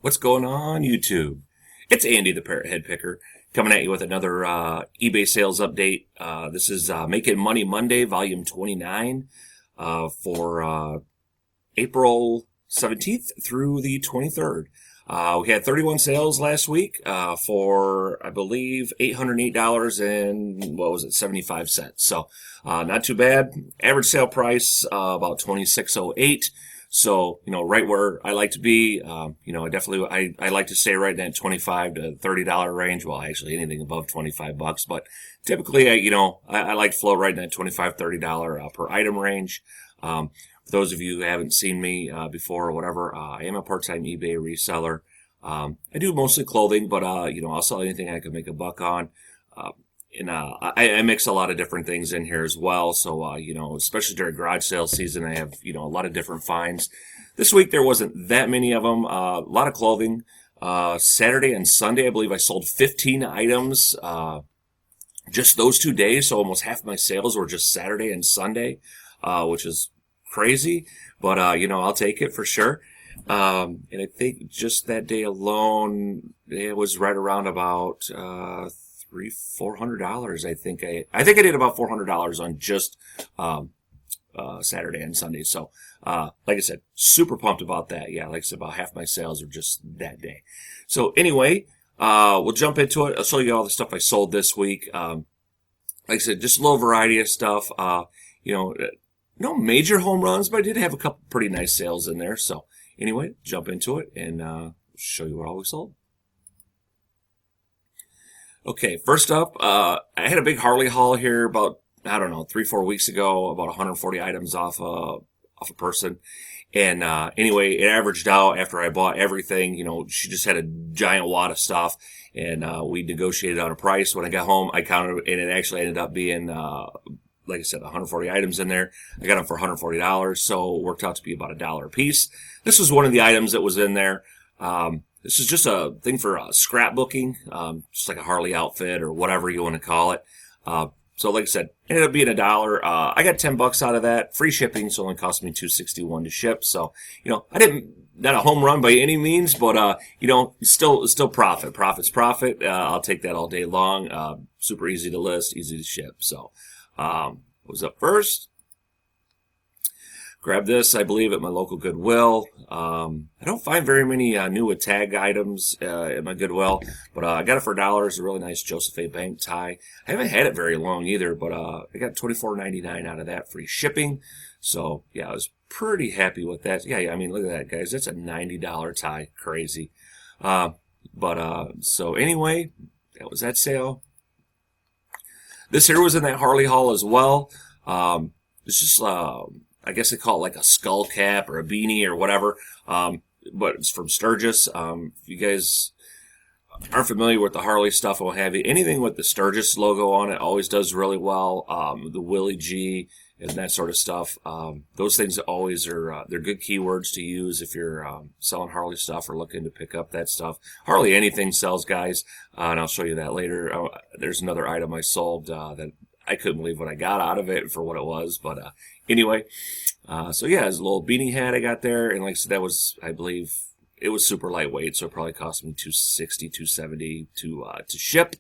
What's going on, YouTube? It's Andy the Parrot Head Picker coming at you with another eBay sales update. This is Making Money Monday, volume 29 for April 17th through the 23rd. We had 31 sales last week for, I believe, $808 and what was it, 75 cents. So not too bad. Average sale price about $26.08. So, right where I like to be, I like to stay right in that $25 to $30 range. Well, actually anything above $25, but typically, I like to float right in that $25, $30 per item range. For those of you who haven't seen me before or whatever, I am a part-time eBay reseller. I do mostly clothing, but, I'll sell anything I can make a buck on. I mix a lot of different things in here as well. So, especially during garage sale season, I have, a lot of different finds. This week, there wasn't that many of them. A lot of clothing. Saturday and Sunday, I believe I sold 15 items, just those 2 days. So almost half my sales were just Saturday and Sunday, which is crazy, but, I'll take it for sure. And I think just that day alone, it was right around about, $400. I think I did about $400 on just Saturday and Sunday. So like I said, super pumped about that. Yeah, like I said, about half my sales are just that day. So anyway, we'll jump into it. I'll show you all the stuff I sold this week. Like I said, just a little variety of stuff. No major home runs, but I did have a couple pretty nice sales in there. So anyway, jump into it and show you what all we sold. Okay, first up, I had a big Harley haul here about, 3-4 weeks ago, about 140 items off a person. And anyway, it averaged out after I bought everything. She just had a giant wad of stuff, and we negotiated on a price. When I got home, I counted, and it actually ended up being, like I said, 140 items in there. I got them for $140, so it worked out to be about $1 a piece. This was one of the items that was in there. This is just a thing for scrapbooking, just like a Harley outfit or whatever you want to call it. So like I said, ended up being $1. I got $10 out of that. Free shipping, so it only cost me $2.61 to ship. So, not a home run by any means, but, still profit. Profit's profit. I'll take that all day long. Super easy to list, easy to ship. So, what was up first? Grab this, I believe, at my local Goodwill. I don't find very many new with tag items at my Goodwill, but I got it for $1. It's a really nice Joseph A. Bank tie. I haven't had it very long either, but I got $24.99 out of that, free shipping. So, yeah, I was pretty happy with that. Yeah, I mean, look at that, guys. That's a $90 tie. Crazy. So anyway, that was that sale. This here was in that Harley haul as well. It's just... I guess they call it like a skull cap or a beanie or whatever. But it's from Sturgis. If you guys aren't familiar with the Harley stuff or what have you, anything with the Sturgis logo on it always does really well. The Willie G and that sort of stuff. Those things always are, they're good keywords to use if you're selling Harley stuff or looking to pick up that stuff. Harley anything sells, guys. And I'll show you that later. There's another item I sold that I couldn't believe what I got out of it for what it was. But anyway, so yeah, there's a little beanie hat I got there. And like I said, that was, I believe, it was super lightweight. So it probably cost me $260, $270 to ship.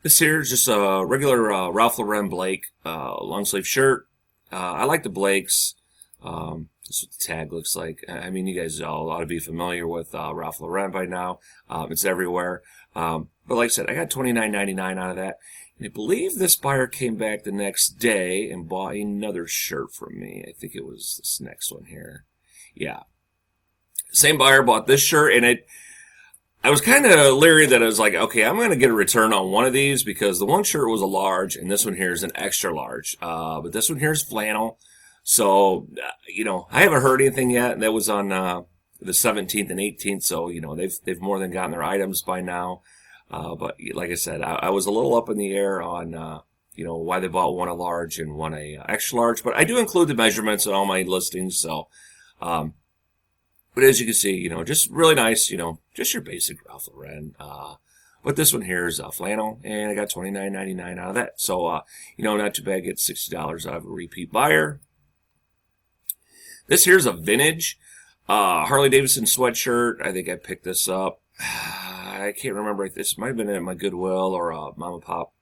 This here is just a regular Ralph Lauren Blake long sleeve shirt. I like the Blakes. This is what the tag looks like. I mean, you guys all ought to be familiar with Ralph Lauren by now. It's everywhere. But like I said, I got $29.99 out of that. And I believe this buyer came back the next day and bought another shirt from me. I think it was this next one here. Yeah. Same buyer bought this shirt, and I was kind of leery that I was like, okay, I'm going to get a return on one of these because the one shirt was a large, and this one here is an extra large. But this one here is flannel. So, I haven't heard anything yet. That was on the 17th and 18th, so, they've more than gotten their items by now. But like I said, I was a little up in the air on, why they bought one a large and one a extra large. But I do include the measurements in all my listings. So, but as you can see, just really nice, just your basic Ralph Lauren. But this one here is flannel, and I got $29.99 out of that. So, not too bad. Get $60 out of a repeat buyer. This here's a vintage. Harley Davidson sweatshirt. I think I picked this up. I can't remember if this might have been at my Goodwill or mom and pop,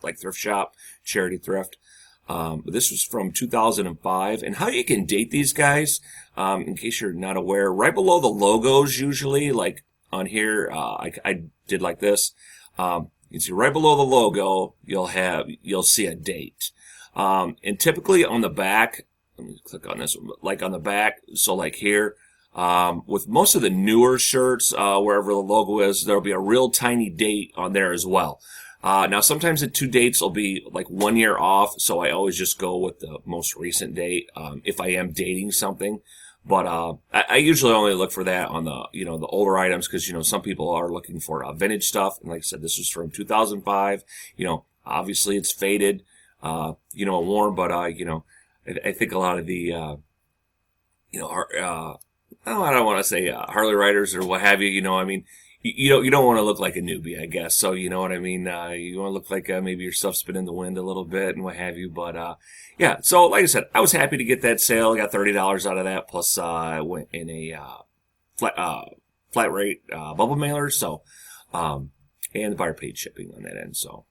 like thrift shop, charity thrift. But this was from 2005. And how you can date these guys, in case you're not aware, right below the logos usually, like on here, I did like this. You can see right below the logo, you'll see a date. And typically on the back, let me click on this one, like on the back, so like here, with most of the newer shirts, wherever the logo is, there'll be a real tiny date on there as well. Now sometimes the two dates will be like 1 year off, so I always just go with the most recent date, if I am dating something. But, I usually only look for that on the, the older items, because, some people are looking for vintage stuff. And like I said, this was from 2005, obviously it's faded, worn, but, I think a lot of the, I don't want to say Harley riders or what have you. You don't want to look like a newbie, I guess. So you know what I mean. You want to look like maybe your stuff's been in the wind a little bit and what have you. But yeah. So like I said, I was happy to get that sale. I got $30 out of that. Plus, I went in a flat rate bubble mailer. So, and the buyer paid shipping on that end. So.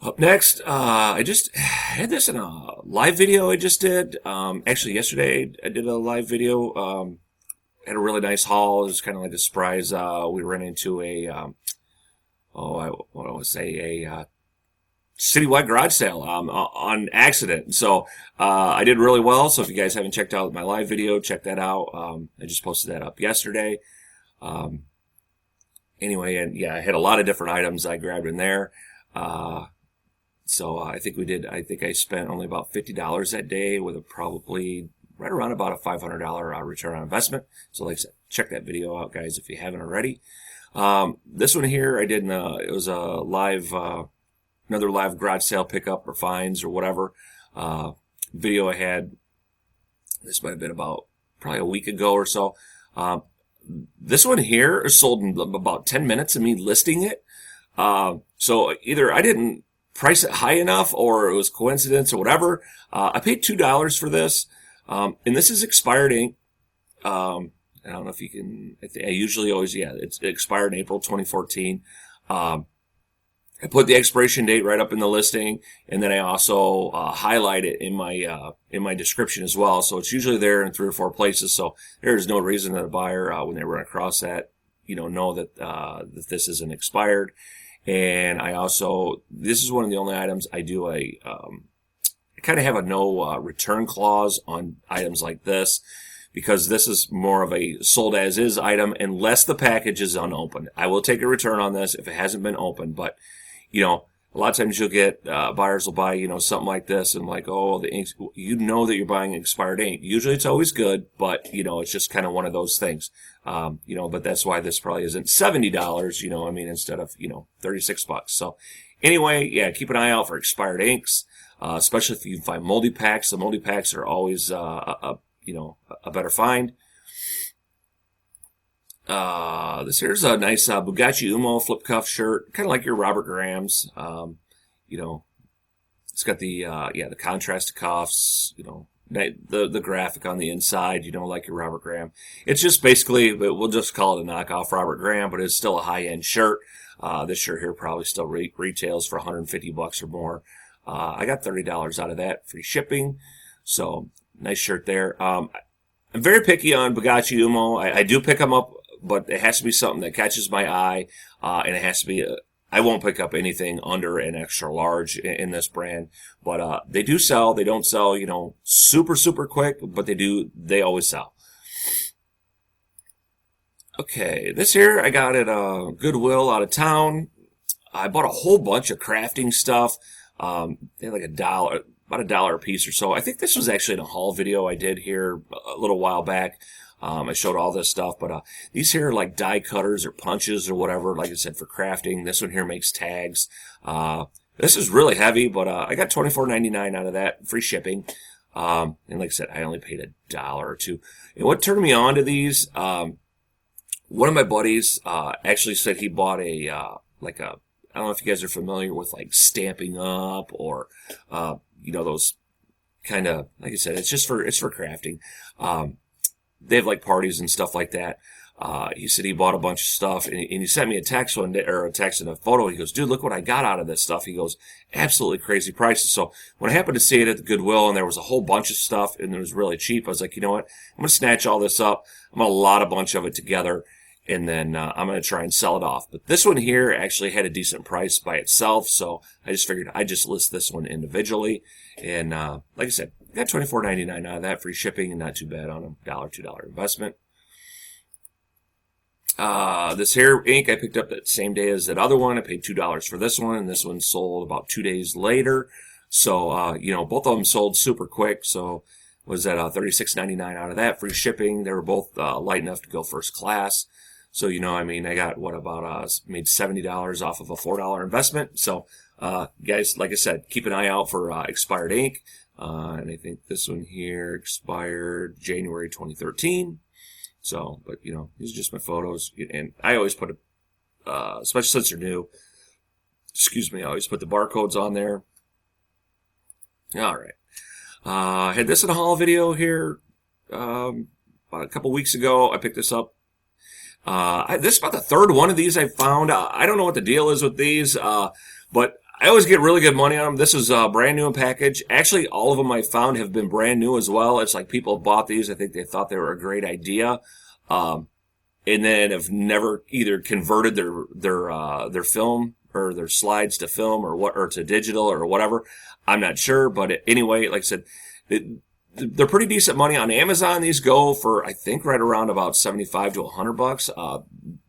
Up next, I just had this in a live video I just did. Actually, yesterday I did a live video. Had a really nice haul. It was kind of like a surprise. We ran into a, citywide garage sale on accident. So I did really well. So if you guys haven't checked out my live video, check that out. I just posted that up yesterday. Anyway, and yeah, I had a lot of different items I grabbed in there. So I think I spent only about $50 that day with probably right around about a $500 return on investment. So like I said, check that video out, guys, if you haven't already. This one here, I did it was a live, another live garage sale pickup or finds or whatever, video I had. This might have been about probably a week ago or so. This one here is sold in about 10 minutes of me listing it. So either I didn't price it high enough or it was coincidence or whatever. I paid $2 for this. And this is expired ink. I don't know if you can, I usually always, it's expired in April 2014. I put the expiration date right up in the listing, and then I also highlight it in my description as well. So it's usually there in 3 or 4 places. So there's no reason that a buyer, when they run across that, know that that this isn't expired. And I also, this is one of the only items I do I kind of have a no return clause on items like this, because this is more of a sold as is item unless the package is unopened. I will take a return on this if it hasn't been opened, but a lot of times you'll get buyers will buy something like this and like, oh, the ink, that you're buying expired ink. Usually it's always good, but it's just kind of one of those things. But that's why this probably isn't $70, instead of $36. So anyway, yeah, keep an eye out for expired inks. Especially if you find moldy packs. The moldy packs are always, a better find. This here's a nice, Bugatti Umo flip cuff shirt. Kind of like your Robert Graham's. It's got the contrast cuffs, the graphic on the inside, like your Robert Graham. It's just basically, we'll just call it a knockoff Robert Graham, but it's still a high-end shirt. This shirt here probably still retails for $150 or more. I got $30 out of that, free shipping. So nice shirt there. I'm very picky on Bugatti Umo. I do pick them up, but it has to be something that catches my eye, and it has to be I won't pick up anything under an extra large in this brand, but they do sell. They don't sell, super, super quick, but they always sell. Okay, this here I got at Goodwill out of town. I bought a whole bunch of crafting stuff. They had like about $1 a piece or so. I think this was actually in a haul video I did here a little while back. I showed all this stuff, but these here are like die cutters or punches or whatever, like I said, for crafting. This one here makes tags. This is really heavy, but I got $24.99 out of that, free shipping. And like I said, I only paid $1 or $2. And what turned me on to these, one of my buddies actually said he bought I don't know if you guys are familiar with like Stamping Up or, those kind of, like I said, it's for crafting. they have like parties and stuff like that. He said he bought a bunch of stuff, and he sent me a text one day, or a text and a photo. He goes, dude, look what I got out of this stuff. He goes, absolutely crazy prices. So when I happened to see it at the Goodwill and there was a whole bunch of stuff and it was really cheap, I was like, you know what? I'm going to snatch all this up. I'm going to lot a bunch of it together, and then I'm going to try and sell it off. But this one here actually had a decent price by itself, so I just figured I'd just list this one individually. And like I said, got $24.99 out of that, free shipping, and not too bad on a $2 investment. This hair ink I picked up that same day as that other one. I paid $2 for this one, and this one sold about 2 days later. So, you know, both of them sold super quick. So was at $36.99 out of that, free shipping. They were both light enough to go first class. So, you know, I mean, I got made $70 off of a $4 investment. So, guys, like I said, keep an eye out for expired ink. And I think this one here expired January 2013. So, but, you know, these are just my photos. And I always put especially since they're new, I always put the barcodes on there. All right. I had this in a haul video here about a couple weeks ago. I picked this up. This is about the third one of these I found. I don't know what the deal is with these, but I always get really good money on them. This is brand new in package. Actually, all of them I found have been brand new as well. It's like people bought these. I think they thought they were a great idea, and then have never either converted their film or their slides to film or to digital or whatever. I'm not sure, but anyway, like I said, they're pretty decent money on Amazon. These go for, I think, right around about $75 to $100.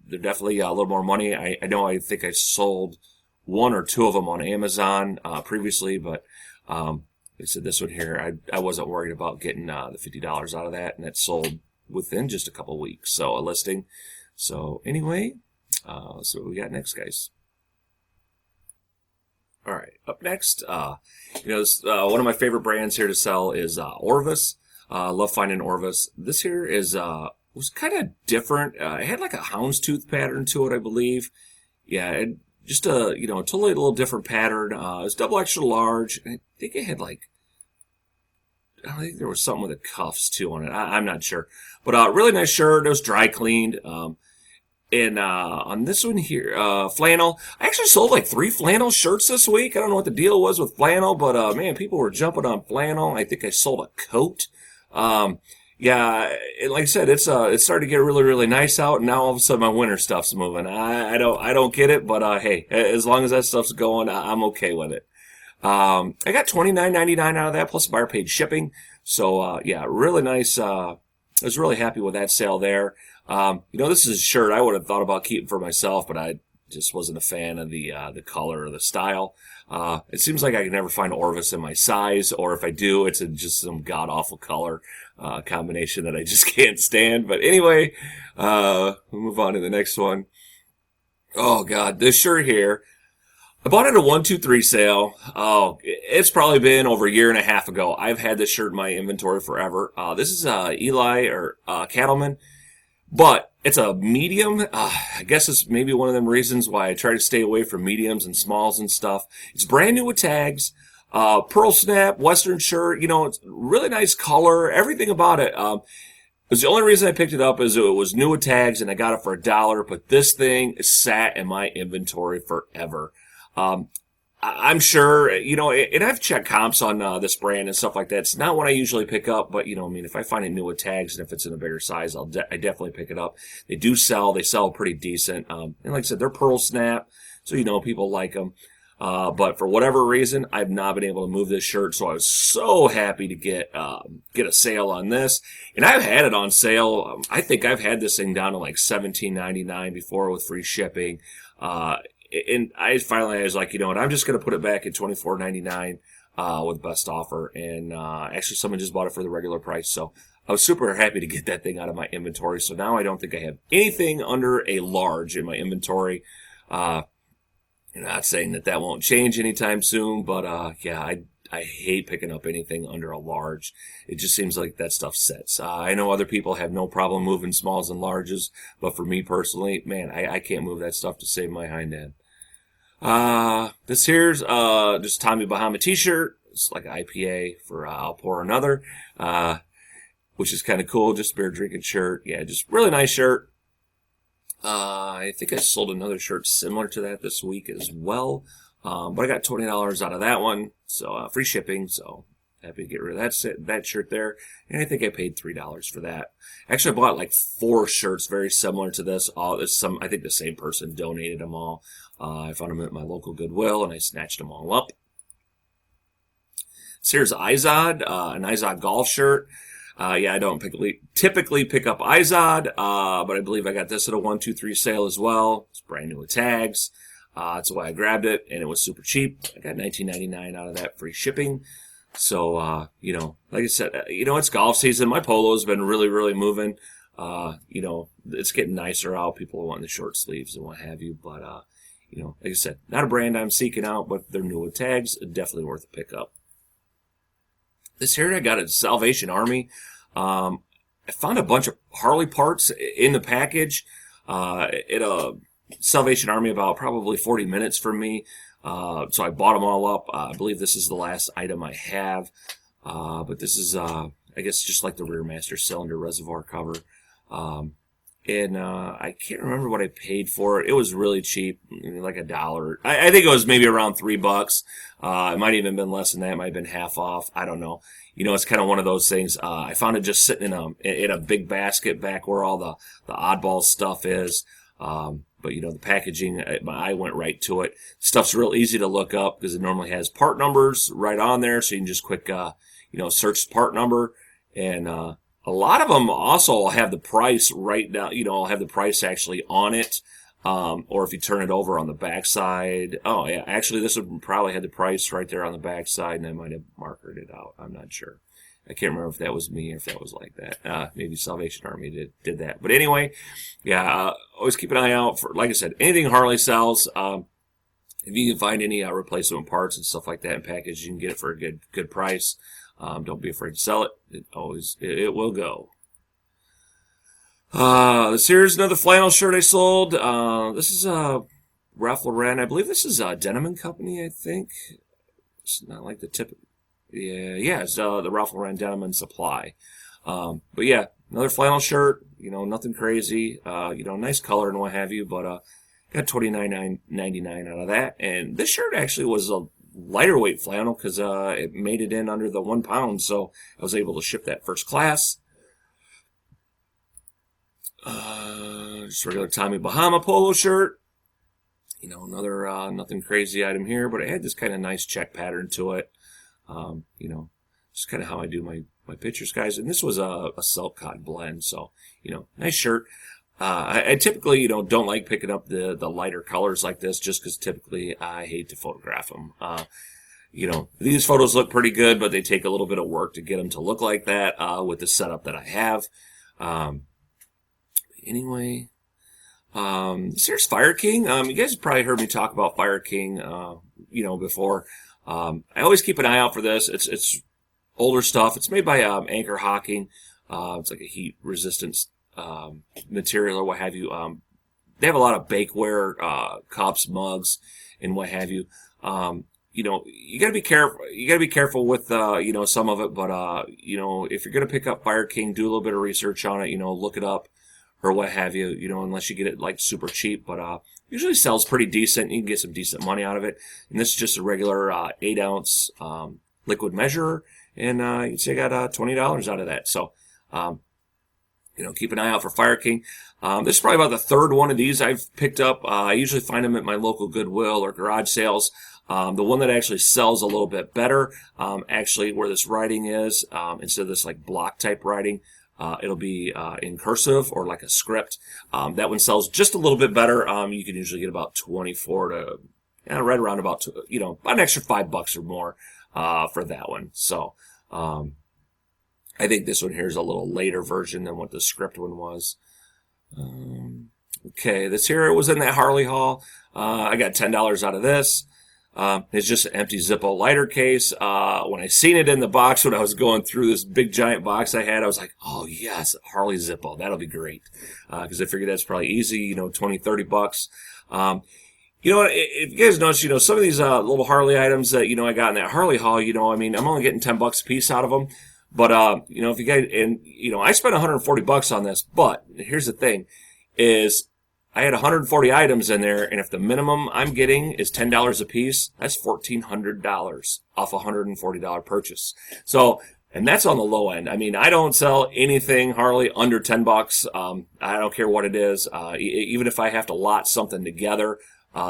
They're definitely a little more money. I know. I think I sold one or two of them on Amazon previously, but like I said, this one here, I wasn't worried about getting the $50 out of that, and it sold within just a couple weeks. So a listing. So anyway, so what we got next, guys. All right, up next, you know, one of my favorite brands here to sell is Orvis. I love finding Orvis. This here was kind of different. It had like a houndstooth pattern to it, I believe. Yeah, just a, you know, totally a little different pattern. It was double extra large. I think it had like, I think there was something with the cuffs too on it. I'm not sure, but really nice shirt. It was dry cleaned. And on this one here, flannel. I actually sold like 3 flannel shirts this week. I don't know what the deal was with flannel, but man, people were jumping on flannel. I think I sold a coat. Yeah, like I said, it's starting to get really, really nice out, and now all of a sudden my winter stuff's moving. I don't get it, but hey, as long as that stuff's going, I'm okay with it. I got $29.99 out of that, plus buyer paid shipping. So yeah, really nice. I was really happy with that sale there. You know, this is a shirt I would have thought about keeping for myself, but I just wasn't a fan of the color or the style. It seems like I can never find Orvis in my size, or if I do, it's just some god-awful color combination that I just can't stand. But anyway, we'll move on to the next one. Oh, God, this shirt here. I bought it at a 1-2-3 sale. Oh, it's probably been over a year and a half ago. I've had this shirt in my inventory forever. This is Eli or Cattleman. But it's a medium. I guess it's maybe one of them reasons why I try to stay away from mediums and smalls and stuff. It's brand new with tags. Pearl snap, Western shirt. You know, it's really nice color. Everything about it. It was the only reason I picked it up is it was new with tags and I got it for $1. But this thing sat in my inventory forever. I'm sure, you know, and I've checked comps on this brand and stuff like that. It's not what I usually pick up, but, you know, I mean, if I find it new with tags and if it's in a bigger size, I definitely pick it up. They sell pretty decent. And like I said, they're pearl snap, so, you know, people like them. But for whatever reason, I've not been able to move this shirt, so I was so happy to get a sale on this. And I've had it on sale. I think I've had this thing down to like $17.99 before with free shipping. And I was like, you know what, I'm just going to put it back at $24.99 with best offer. And actually, someone just bought it for the regular price. So I was super happy to get that thing out of my inventory. So now I don't think I have anything under a large in my inventory. I'm not saying that won't change anytime soon, but yeah, I hate picking up anything under a large. It just seems like that stuff sets. I know other people have no problem moving smalls and larges, but for me personally, man, I can't move that stuff to save my hind end. This here's just Tommy Bahama t-shirt. It's like an IPA for I'll Pour Another. which is kind of cool. Just a beer drinking shirt. Yeah, just really nice shirt. I think I sold another shirt similar to that this week as well. But I got $20 out of that one. So, free shipping. So, happy to get rid of that shirt there. And I think I paid $3 for that. Actually, I bought like 4 shirts very similar to this. I think the same person donated them all. I found them at my local Goodwill and I snatched them all up. So here's Izod, an Izod golf shirt. Yeah, I don't typically pick up Izod, but I believe I got this at a 1, 2, 3 sale as well. It's brand new with tags. That's why I grabbed it, and it was super cheap. I got $19.99 out of that, free shipping. So, you know, like I said, it's golf season. My polo's been really, really moving. It's getting nicer out. People are wanting the short sleeves and what have you. But, like I said, not a brand I'm seeking out, but they're new with tags. Definitely worth a pickup. This here I got at Salvation Army. I found a bunch of Harley parts in the package. At a Salvation Army about probably 40 minutes from me. So I bought them all up. I believe this is the last item I have. But this is, I guess, just like the rear master cylinder reservoir cover. I can't remember what I paid for it. It was really cheap, like $1. I think it was maybe around $3. It might even been less than that. It might have been half off. I don't know. It's kind of one of those things. I found it just sitting in a big basket back where all the oddball stuff is. But the packaging, my eye went right to it. Stuff's real easy to look up because it normally has part numbers right on there. So you can just quick, search the part number. And, a lot of them also have the price right now, have the price actually on it. Or if you turn it over on the backside. Oh, yeah. Actually, this would probably have the price right there on the backside, and I might have marked it out. I'm not sure. I can't remember if that was me or if that was like that. Maybe Salvation Army did that. But anyway, yeah, always keep an eye out for, like I said, anything Harley sells. If you can find any replacement parts and stuff like that in package, you can get it for a good price. Don't be afraid to sell it. It will go. Here's another flannel shirt I sold. This is Ralph Lauren. I believe this is Denim & Company, I think. It's not like the tip. Yeah, it's the Ralph Lauren Denim & Supply. But yeah, another flannel shirt. Nothing crazy. Nice color and what have you. But got $29.99 out of that. And this shirt actually was a lighter weight flannel because it made it in under the 1 pound. So I was able to ship that first class. Just regular Tommy Bahama polo shirt. Another nothing crazy item here, but it had this kind of nice check pattern to it. Just kind of how I do my pictures, guys. And this was a silk cotton blend, so nice shirt. I typically don't like picking up the lighter colors like this, just because typically I hate to photograph them. These photos look pretty good, but they take a little bit of work to get them to look like that with the setup that I have. Anyway, this here's Fire King. You guys have probably heard me talk about Fire King, before. I always keep an eye out for this. It's older stuff. It's made by Anchor Hocking. It's like a heat resistance material or what have you. They have a lot of bakeware, cups, mugs, and what have you. You gotta be careful. You gotta be careful with some of it. But if you're gonna pick up Fire King, do a little bit of research on it. Look it up or what have you. Unless you get it like super cheap, but usually sells pretty decent. You can get some decent money out of it. And this is just a regular 8-ounce liquid measurer, and you can say I got $20 out of that. So. Keep an eye out for Fire King. This is probably about the third one of these I've picked up. I usually find them at my local Goodwill or garage sales. The one that actually sells a little bit better, actually where this writing is, instead of this like block type writing, it'll be in cursive or like a script. That one sells just a little bit better. You can usually get about 24 to right around about about an extra $5 or more for that one. So. I think this one here is a little later version than what the script one was. Okay, this here was in that Harley haul. I got $10 out of this. It's just an empty Zippo lighter case. When I seen it in the box when I was going through this big giant box I had, I was like, oh yes, Harley Zippo. That'll be great. Because I figured that's probably easy, $20-$30. If you guys notice, some of these little Harley items that, I got in that Harley haul, I'm only getting $10 a piece out of them. But, if you guys, and, I spent $140 on this, but here's the thing is I had 140 items in there, and if the minimum I'm getting is $10 a piece, that's $1,400 off a $140 purchase. So, and that's on the low end. I mean, I don't sell anything, Harley, under $10. I don't care what it is. Even if I have to lot something together,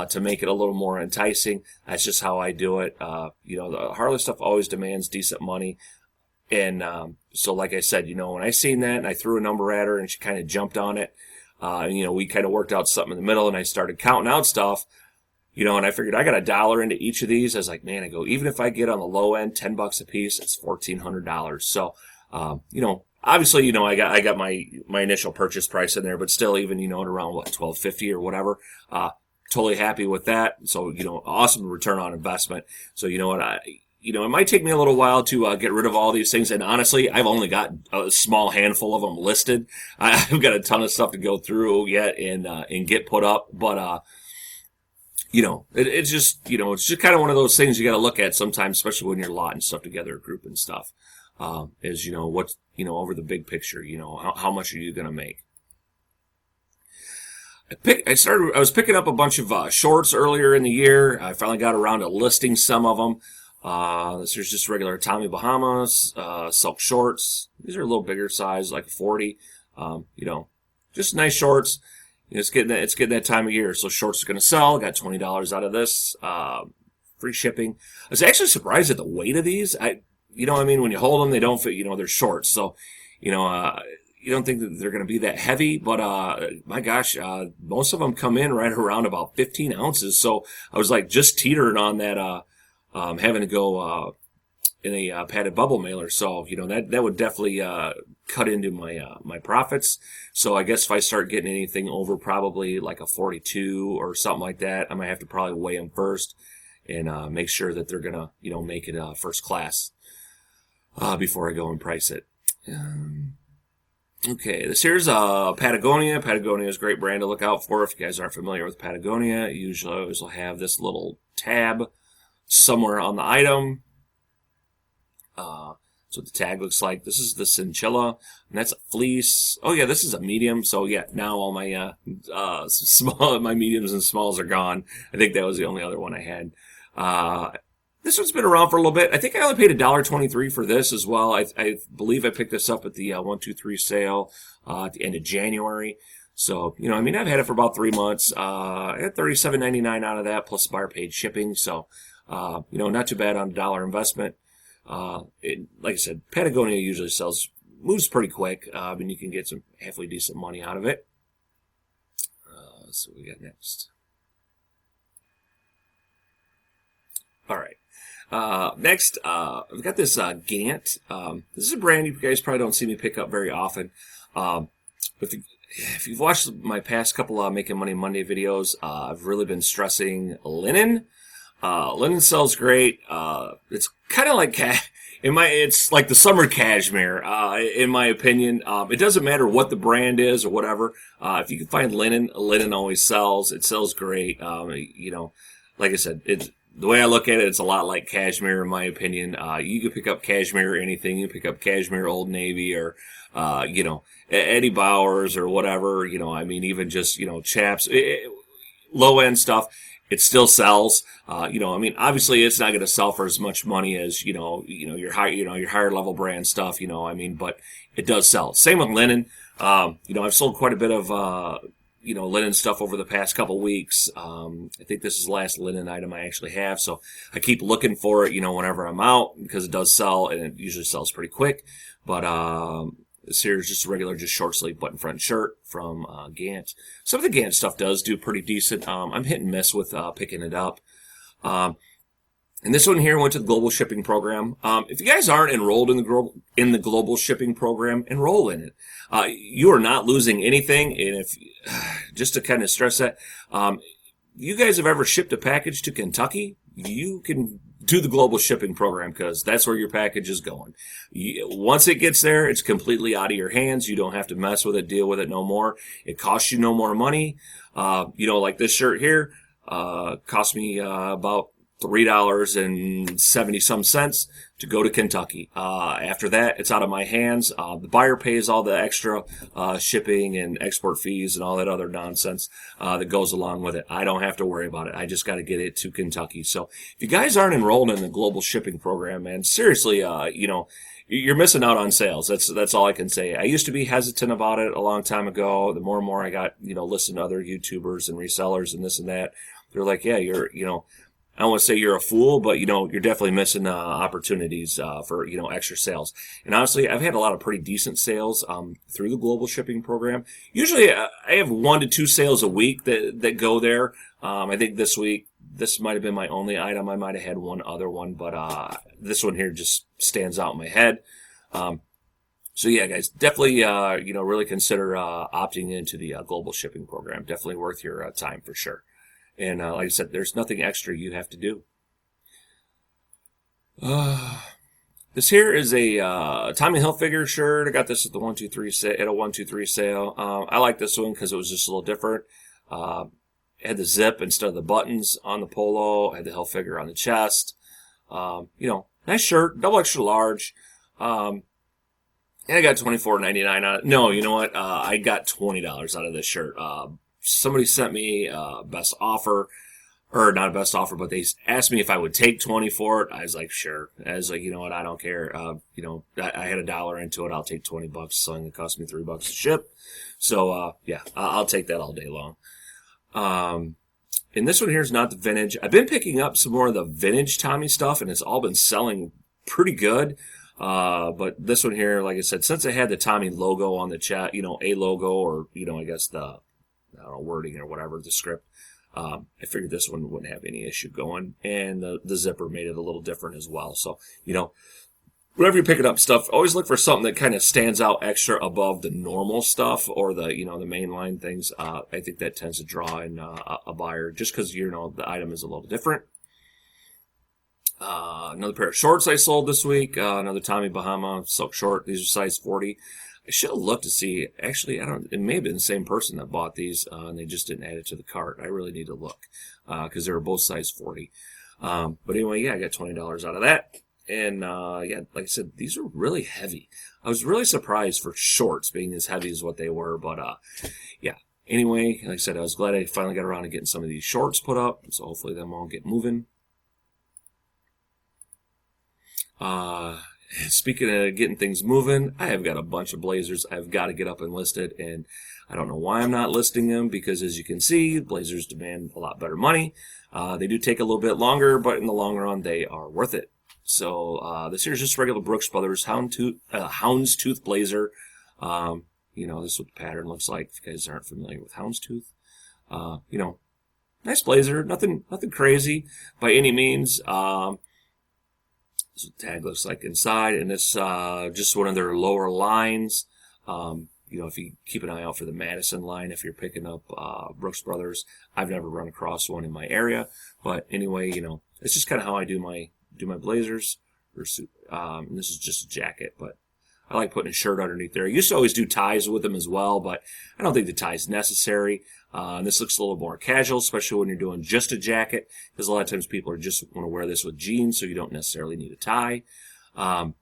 to make it a little more enticing, that's just how I do it. The Harley stuff always demands decent money. And, so like I said, when I seen that and I threw a number at her and she kind of jumped on it, we kind of worked out something in the middle, and I started counting out stuff, and I figured I got $1 into each of these. I was like, man, I go, even if I get on the low end, $10 a piece, it's $1,400. So, obviously, I got my initial purchase price in there, but still, even, at around what, $12.50 or whatever, totally happy with that. So, awesome return on investment. So, it might take me a little while to get rid of all these things. And honestly, I've only got a small handful of them listed. I've got a ton of stuff to go through yet and get put up. But, it's just kind of one of those things you got to look at sometimes, especially when you're lotting stuff together, grouping stuff, is, what's, over the big picture, how much are you going to make? I was picking up a bunch of shorts earlier in the year. I finally got around to listing some of them. This is just regular Tommy Bahamas, silk shorts. These are a little bigger size, like 40. Just nice shorts. It's getting that time of year, so shorts are going to sell. Got $20 out of this. Free shipping. I was actually surprised at the weight of these. When you hold them, they don't fit. They're shorts, so you don't think that they're going to be that heavy, but my gosh, most of them come in right around about 15 ounces. So I was like just teetering on that. Having to go in a padded bubble mailer, so that would definitely cut into my profits. So I guess if I start getting anything over probably like a 42 or something like that, I might have to probably weigh them first and make sure that they're gonna make it first class before I go and price it. Okay, this here's Patagonia. Patagonia is a great brand to look out for. If you guys aren't familiar with Patagonia, usually I always will have this little tab somewhere on the item. So the tag looks like. This is the chinchilla, and that's a fleece. Oh yeah, this is a medium. So yeah, now all my my mediums and smalls are gone. I think that was the only other one I had. This one's been around for a little bit. I think I only paid $1.23 for this as well. I believe I picked this up at the 1-2-3 sale at the end of January. So, I've had it for about 3 months. I had $37.99 out of that, plus buyer paid shipping. So, not too bad on a $1 investment. Like I said, Patagonia usually moves pretty quick. You can get some halfway decent money out of it. So what we got next. All right. Next, I've got this Gant. This is a brand you guys probably don't see me pick up very often. But if you've watched my past couple Making Money Monday videos, I've really been stressing linen. Linen sells great. It's kind of like it's like the summer cashmere, in my opinion. It doesn't matter what the brand is or whatever. If you can find linen always sells. It sells great. Like I said, the way I look at it, it's a lot like cashmere, in my opinion. You can pick up cashmere or anything. You can pick up cashmere Old Navy or, Eddie Bauer's or whatever. Even just, chaps, low-end stuff. It still sells. Obviously it's not going to sell for as much money as, your higher level brand stuff, but it does sell. Same with linen. I've sold quite a bit of, linen stuff over the past couple weeks. I think this is the last linen item I actually have. So I keep looking for it, whenever I'm out, because it does sell, and it usually sells pretty quick. But, this here is just a regular, short sleeve button front shirt from Gant. Some of the Gant stuff does do pretty decent. I'm hit and miss with picking it up. And this one here went to the global shipping program. If you guys aren't enrolled in the global shipping program, enroll in it. You are not losing anything. And just to kind of stress that, you guys have ever shipped a package to Kentucky, you can do the global shipping program because that's where your package is going. Once it gets there, it's completely out of your hands. You don't have to mess with it, deal with it no more. It costs you no more money. Like this shirt here, cost me about $3.70 some cents to go to Kentucky. After that, it's out of my hands. The buyer pays all the extra shipping and export fees and all that other nonsense that goes along with it. I don't have to worry about it. I just got to get it to Kentucky. So if you guys aren't enrolled in the global shipping program, man, seriously, you're missing out on sales. That's all I can say. I used to be hesitant about it a long time ago. The more and more I got, listen to other YouTubers and resellers and this and that, they're like, yeah, I don't want to say you're a fool, but you're definitely missing opportunities for extra sales. And honestly, I've had a lot of pretty decent sales through the global shipping program. Usually, I have 1 to 2 sales a week that go there. I think this week this might have been my only item. I might have had one other one, but this one here just stands out in my head. So yeah, guys, definitely really consider opting into the global shipping program. Definitely worth your time for sure. And like I said, there's nothing extra you have to do. This here is a Tommy Hilfiger shirt. I got this at the 123 sale. I like this one because it was just a little different. It had the zip instead of the buttons on the polo. I had the Hilfiger on the chest. Nice shirt, double extra large. And I got $24.99 on it. No, you know what? I got $20 out of this shirt. Somebody sent me best offer, or not a best offer, but they asked me if I would take 20 for it. I was like, sure. I was like, you know what? I don't care. I had $1 into it. I'll take $20. So it cost me $3 to ship. So, yeah, I'll take that all day long. And this one here is not the vintage. I've been picking up some more of the vintage Tommy stuff, and it's all been selling pretty good. But this one here, like I said, since it had the Tommy logo on the chat, a logo, or, I guess the, wording or whatever, the script, I figured this one wouldn't have any issue going. And the zipper made it a little different as well. So, whenever you're picking up stuff, always look for something that kind of stands out extra above the normal stuff, or the, the mainline things. I think that tends to draw in a buyer, just because, the item is a little different. Another pair of shorts I sold this week. Another Tommy Bahama silk short. These are size 40. I should have looked to see. Actually, it may have been the same person that bought these, and they just didn't add it to the cart. I really need to look, because they were both size 40. But anyway, yeah, I got $20 out of that. And, yeah, like I said, these are really heavy. I was really surprised for shorts being as heavy as what they were, but, yeah. Anyway, like I said, I was glad I finally got around to getting some of these shorts put up, so hopefully them all get moving. Speaking of getting things moving, I have got a bunch of blazers I've got to get up and listed, and I don't know why I'm not listing them, because as you can see, blazers demand a lot better money. They do take a little bit longer, but in the long run, they are worth it. So this here's just regular Brooks Brothers houndstooth blazer. This is what the pattern looks like, if you guys aren't familiar with houndstooth. Nice blazer, nothing crazy by any means. This is what the tag looks like inside, and this just one of their lower lines. If you keep an eye out for the Madison line, if you're picking up Brooks Brothers, I've never run across one in my area, but anyway, it's just kind of how I do my blazers. And this is just a jacket, but I like putting a shirt underneath there. I used to always do ties with them as well, but I don't think the tie is necessary. And this looks a little more casual, especially when you're doing just a jacket, because a lot of times people are just want to wear this with jeans, so you don't necessarily need a tie. And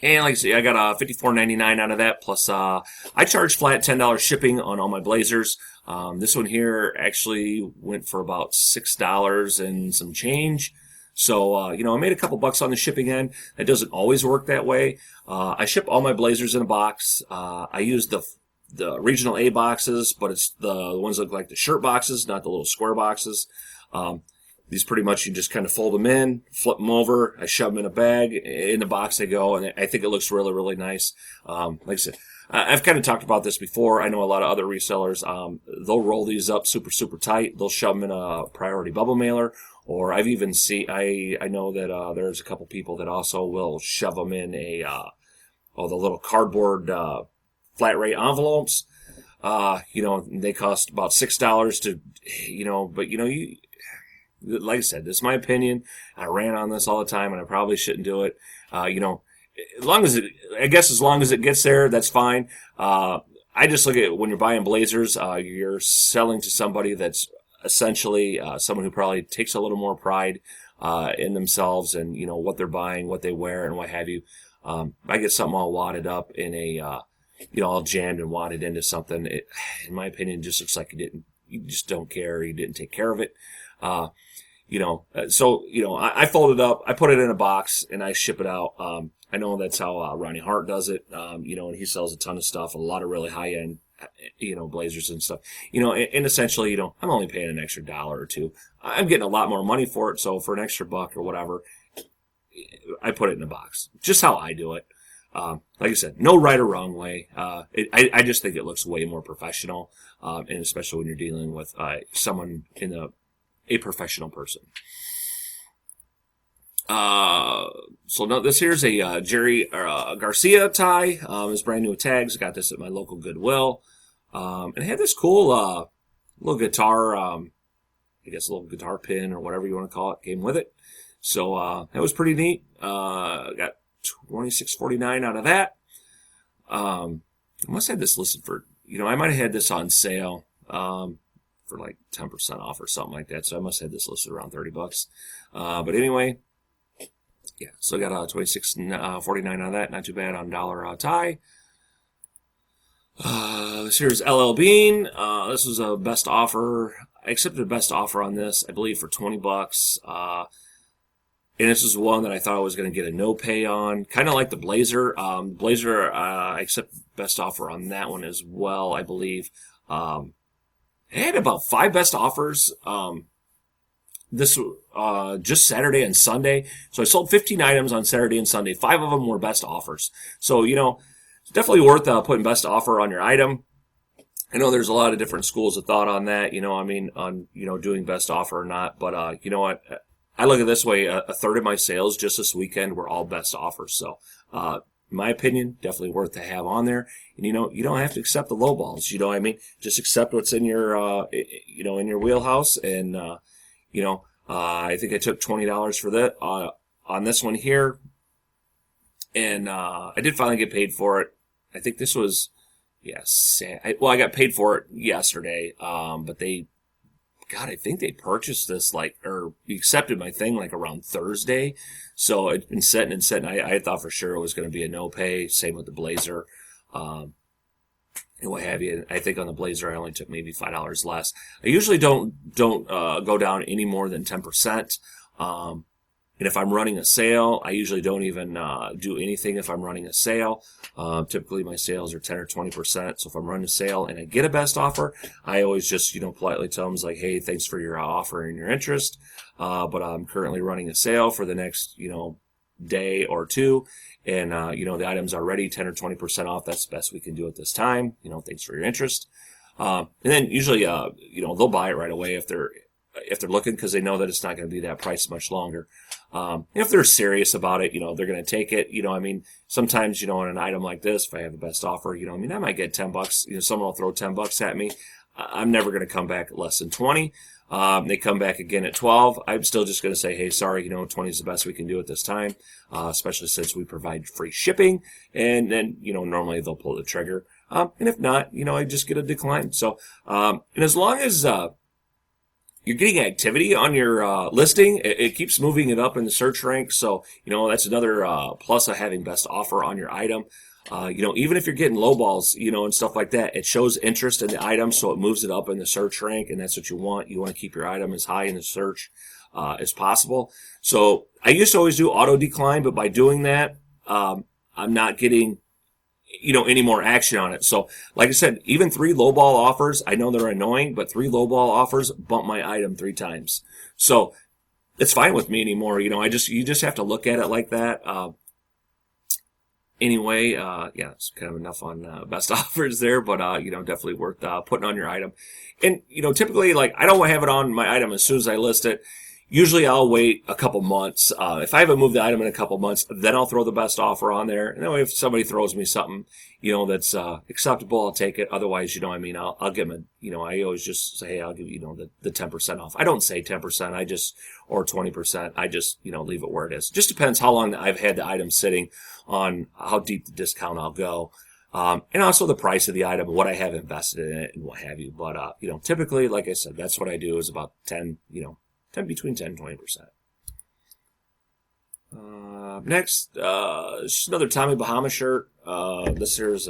like I say, I got $54.99 out of that, plus I charge flat $10 shipping on all my blazers. This one here actually went for about $6 and some change. So, I made a couple bucks on the shipping end. That doesn't always work that way. I ship all my blazers in a box. I use the regional A boxes, but it's the ones that look like the shirt boxes, not the little square boxes. These pretty much, you just kind of fold them in, flip them over. I shove them in a bag. In the box they go, and I think it looks really, really nice. Like I said, I've kind of talked about this before. I know a lot of other resellers, they'll roll these up super, super tight. They'll shove them in a priority bubble mailer. Or I've even seen, I know that there's a couple people that also will shove them in the little cardboard flat rate envelopes. They cost about $6 to, but like I said, this is my opinion. I ran on this all the time, and I probably shouldn't do it. As long as it gets there, that's fine. I just look at when you're buying blazers, you're selling to somebody that's essentially someone who probably takes a little more pride in themselves and, what they're buying, what they wear, and what have you. I get something all wadded up in a, all jammed and wadded into something. It, in my opinion, just looks like you just don't care. You didn't take care of it. I fold it up, I put it in a box, and I ship it out. I know that's how Ronnie Hart does it, and he sells a ton of stuff, a lot of really high-end, blazers and stuff. And essentially, I'm only paying an extra $1 or $2. I'm getting a lot more money for it, so for an extra $1 or whatever, I put it in a box. Just how I do it. Like I said, no right or wrong way. I just think it looks way more professional, and especially when you're dealing with someone in a professional person. This here's a Jerry Garcia tie. It's brand new with tags. I got this at my local Goodwill. And it had this cool little guitar, I guess a little guitar pin or whatever you want to call it, came with it. So that was pretty neat. Got $26.49 out of that. I must have this listed for, I might have had this on sale for like 10% off or something like that. So I must have this listed around $30. But anyway, yeah, so I got $26.49 out of that. Not too bad on $1 tie. This here's LL Bean. This was a best offer. I accepted a best offer on this, I believe, for $20. And this is one that I thought I was going to get a no pay on. Kind of like the Blazer. I accepted best offer on that one as well, I believe. I had about 5 best offers. This just Saturday and Sunday. So I sold 15 items on Saturday and Sunday. 5 of them were best offers. So, it's definitely worth putting best offer on your item. I know there's a lot of different schools of thought on that, on, doing best offer or not. But, you know what? I look at it this way. A third of my sales just this weekend were all best offers. So, in my opinion, definitely worth to have on there. And, you don't have to accept the low balls. You know what I mean? Just accept what's in your, in your wheelhouse. And, I think I took $20 for that, on this one here. And, I did finally get paid for it. I think this was, I got paid for it yesterday. But I think they purchased this or accepted my thing around Thursday. So it's been sitting and sitting. I thought for sure it was going to be a no pay. Same with the Blazer. And what have you. I think on the Blazer, I only took maybe $5 less. I usually don't go down any more than 10%. And if I'm running a sale, I usually don't even do anything if I'm running a sale. Typically, my sales are 10 or 20%. So if I'm running a sale and I get a best offer, I always just, politely tell them, hey, thanks for your offer and your interest. But I'm currently running a sale for the next, day or two. And, the items are ready, 10 or 20% off. That's the best we can do at this time. Thanks for your interest. And then usually, they'll buy it right away if they're looking, because they know that it's not going to be that price much longer. If they're serious about it, they're going to take it. Sometimes, on an item like this, if I have the best offer, I might get $10. Someone will throw $10 at me. I'm never going to come back at less than 20. They come back again at 12. I'm still just going to say, hey, sorry, 20 is the best we can do at this time, especially since we provide free shipping. And then, normally they'll pull the trigger. And if not, I just get a decline. So, and as long as, you're getting activity on your listing, it keeps moving it up in the search rank. So, that's another plus of having best offer on your item. Even if you're getting low balls, and stuff like that, it shows interest in the item, so it moves it up in the search rank, and that's what you want. You want to keep your item as high in the search as possible. So I used to always do auto decline, but by doing that, I'm not getting any more action on it. So, like I said, even 3 lowball offers, I know they're annoying, but 3 lowball offers bump my item 3 times. So, it's fine with me anymore. You just have to look at it like that. Anyway, it's kind of enough on best offers there, but definitely worth putting on your item. And typically, I don't have it on my item as soon as I list it. Usually I'll wait a couple months. If I haven't moved the item in a couple months, then I'll throw the best offer on there. And that way, if somebody throws me something, that's acceptable, I'll take it. Otherwise, I'll give them I always just say, hey, I'll give you, the 10% off. I don't say 10%, or 20%. I just, leave it where it is. Just depends how long I've had the item sitting on how deep the discount I'll go. and also the price of the item, what I have invested in it, and what have you. But typically, like I said, that's what I do is about 10, between 10 and 20%. Next, just another Tommy Bahama shirt. This here's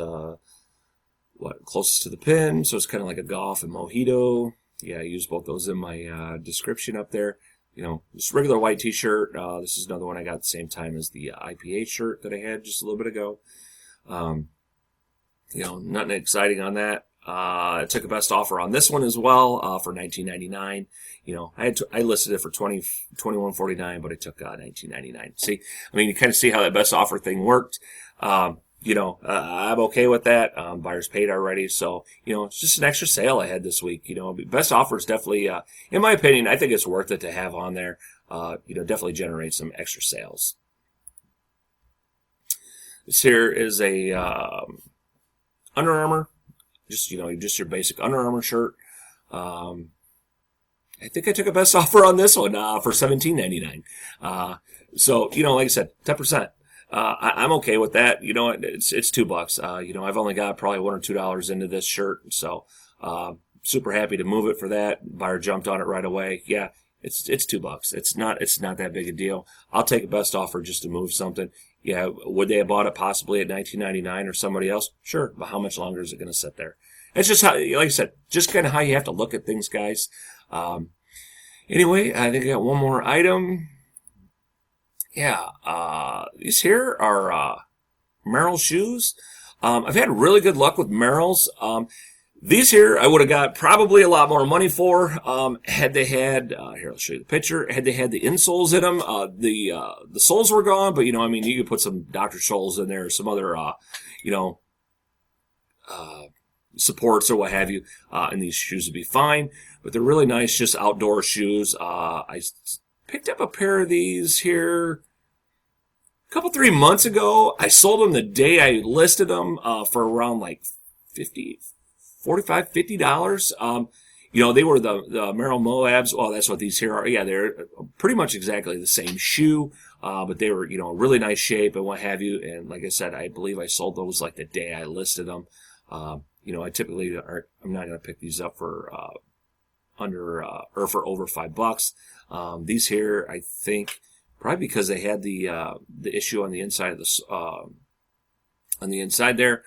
closest to the pin, so it's kind of like a golf and mojito. Yeah, I use both those in my description up there. Just regular white t-shirt. This is another one I got at the same time as the IPA shirt that I had just a little bit ago. Nothing exciting on that. I took a best offer on this one as well for $19.99. I listed it for $21.49, but I took $19.99. See, you kind of see how that best offer thing worked. I'm okay with that. Buyers paid already, so it's just an extra sale I had this week. Best offer is definitely, in my opinion, I think it's worth it to have on there. Definitely generate some extra sales. This here is a Under Armour. Just your basic Under Armour shirt. I think I took a best offer on this one for $17.99. So like I said, 10%. I'm okay with that. It's $2. I've only got probably $1 or $2 into this shirt, so super happy to move it for that. Buyer jumped on it right away. Yeah, it's $2. It's not that big a deal. I'll take a best offer just to move something. Yeah, would they have bought it possibly at $19.99 or somebody else? Sure, but how much longer is it going to sit there? It's just how, like I said, just kind of how you have to look at things, guys. Anyway, I think I got one more item. Yeah, these here are Merrell shoes. I've had really good luck with Merrells. These here I would have got probably a lot more money for had they had, here I'll show you the picture, had they had the insoles in them. The soles were gone, but you could put some Dr. Scholl's in there or some other, supports or what have you, and these shoes would be fine. But they're really nice, just outdoor shoes. I picked up a pair of these here a couple, 3 months ago. I sold them the day I listed them for around like $45, $50. They were the Merrell Moabs. Well, that's what these here are. Yeah, they're pretty much exactly the same shoe, but they were, really nice shape and what have you. And like I said, I believe I sold those like the day I listed them. I typically I'm not going to pick these up for under or for over $5. These here, I think, probably because they had the issue on the inside of the on the inside there.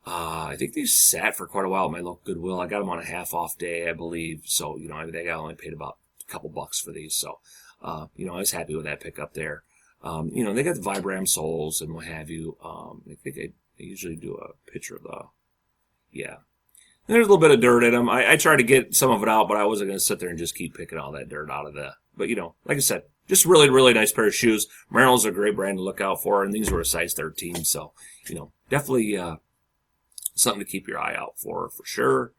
I think these sat for quite a while at my local Goodwill. I got them on a half off day, I believe. So I think I only paid about a couple bucks for these. So I was happy with that pickup there. They got the Vibram soles and what have you. I think I usually do a picture of the. Yeah. And there's a little bit of dirt in them. I tried to get some of it out, but I wasn't going to sit there and just keep picking all that dirt out of the. But, like I said, just really, really nice pair of shoes. Merrell's a great brand to look out for, and these were a size 13. So, definitely something to keep your eye out for sure.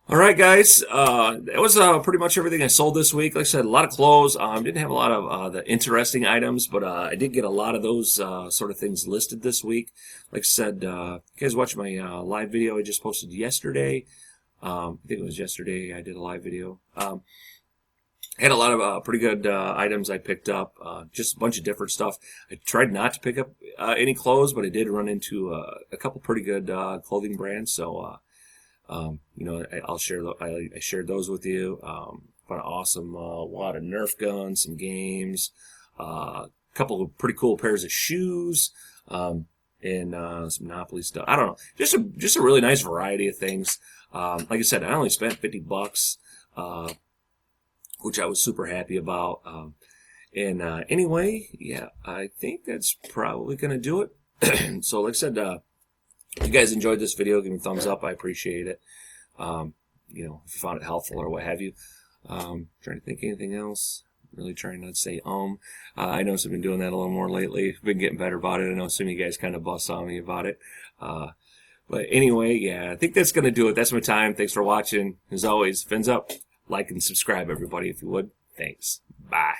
All right, guys. That was pretty much everything I sold this week. Like I said, a lot of clothes. Didn't have a lot of the interesting items, but I did get a lot of those sort of things listed this week. Like I said, you guys watched my live video I just posted yesterday. I think it was yesterday I did a live video. I had a lot of pretty good items I picked up, just a bunch of different stuff. I tried not to pick up any clothes, but I did run into a couple pretty good clothing brands. So, I'll share. I shared those with you. An awesome lot of Nerf guns, some games, a couple of pretty cool pairs of shoes, and some Monopoly stuff. I don't know, just a really nice variety of things. Like I said, I only spent $50, which I was super happy about. Anyway, yeah, I think that's probably gonna do it. So, like I said, if you guys enjoyed this video, give me a thumbs up. I appreciate it. If you found it helpful or what have you. Trying to think of anything else. Really trying not to say I know I've been doing that a little more lately. I've been getting better about it. I know some of you guys kind of bust on me about it. But anyway, yeah, I think that's going to do it. That's my time. Thanks for watching. As always, fins up. Like and subscribe, everybody, if you would. Thanks. Bye.